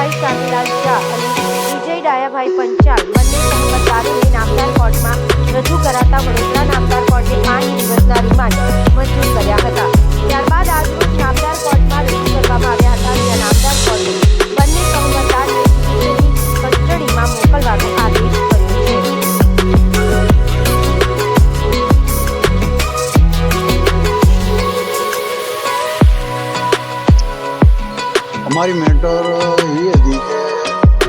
વિજયભાઈ શાંતિલાલ શાહ અને વિજય ડાયાભાઈ પંચાલ બંને સંબંધદારોને નામદાર કોર્ટમાં રજૂ કરાતા વડોદરા નામદાર કોર્ટે 5 દિવસના રિમાન્ડ મંજૂર કર્યા હતા। ત્યારબાદ આજરોજ નામદાર કોર્ટમાં રજૂ કરવામાં આવ્યા હતા અને નામદાર કોર્ટે બંને સંબંધદારને જ્યુડિશિયલી કસ્ટડીમાં મોકલવાનો આદેશ કર્યો છે। हमारी मैटर ये थी कि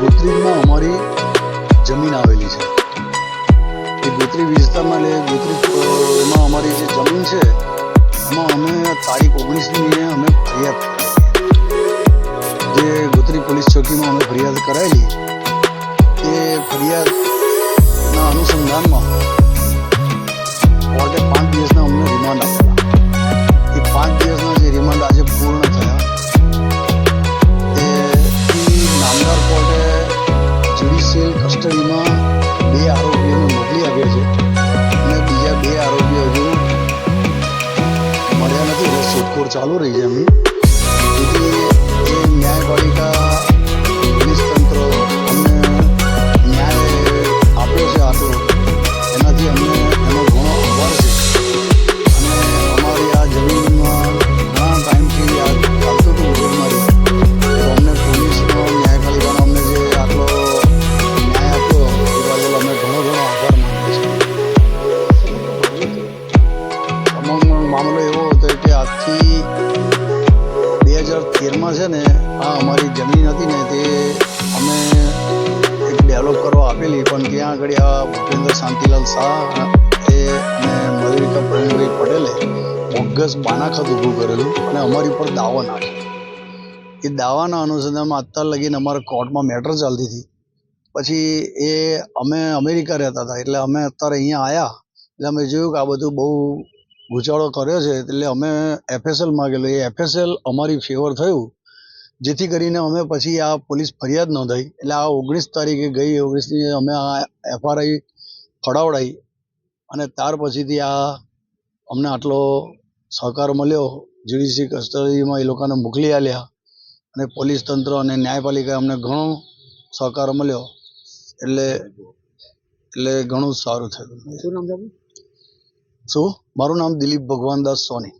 गोत्री में हमारी जमीन आवेली है। ये गोत्री विस्तार में गोत्री में हमारी जो जमीन है एम अमे तारीख 19 अमे फरियाद जे गोत्री पुलिस चौकी में अमे फरियाद करायेली ये फरियाद अनुसंधान में कोर्टे 5 दिवस अમને रिमांड आपेला। ये 5 दिवस जो रिमांड आज पूर्ण थया नामदार कोर्टे ज्युडिशियल कस्टडी में 2 आरोपीओ ने मोकली आप्या छे અને બીજા 2 आरोपीओ हजू મળ્યા નથી। એટલે શોધખોળ ચાલુ રહી છે એમની। તેથી એ ન્યાયપાલિકા પોલીસ તંત્ર અમને ન્યાય આપ્યો છે આટલો એનાથી અમને એનો ઘણો આભાર છે। અને અમારી આ જમીનમાં ઘણા ટાઈમથી આ ચાલતું હતું મગજમારી તો અમને પોલીસનો ન્યાયપાલિકાનો અમને જે આટલો ન્યાય આપ્યો એ બદલ અમે ઘણો આભાર માનીએ છીએ। મામલો એવો હતો કે આજથી 2013માં છે ને આ અમારી જમીન હતી ને તે અમે એક ડેવલપ કરવા આપેલી, પણ ત્યાં આગળ આ ભૂપેન્દ્ર શાંતિલાલ શાહ એ અને મયુરિકા પ્રવીણભાઈ પટેલે બોગસ બાનાખત ઊભું કરેલું અને અમારી ઉપર દાવો નાખ્યો। એ દાવાના અનુસંધાનમાં અત્યાર લગીને અમારા કોર્ટમાં મેટર ચાલતી હતી। પછી એ અમે અમેરિકા રહેતા હતા એટલે અમે અત્યારે અહીંયા આવ્યા એટલે અમે જોયું કે આ બધું બહુ ગૂંચાળો કર્યો છે એટલે અમે FSL માગેલું। એ FSL અમારી ફેવર થયું જેથી કરીને અમે પછી આ પોલીસ ફરિયાદ નોંધાઈ। એટલે આ 19 તારીખે ગઈ 19ની અમે આ FRI ફડાવડાવી અને ત્યાર પછીથી આ અમને આટલો સહકાર મળ્યો। જ્યુડિશિયલ કસ્ટડીમાં એ લોકોને મોકલી આલ્યા અને પોલીસ તંત્ર અને ન્યાયપાલિકાએ અમને ઘણો સહકાર મળ્યો એટલે ઘણું સારું થયું। શું? મારું નામ દિલીપ ભગવાનદાસ સોની।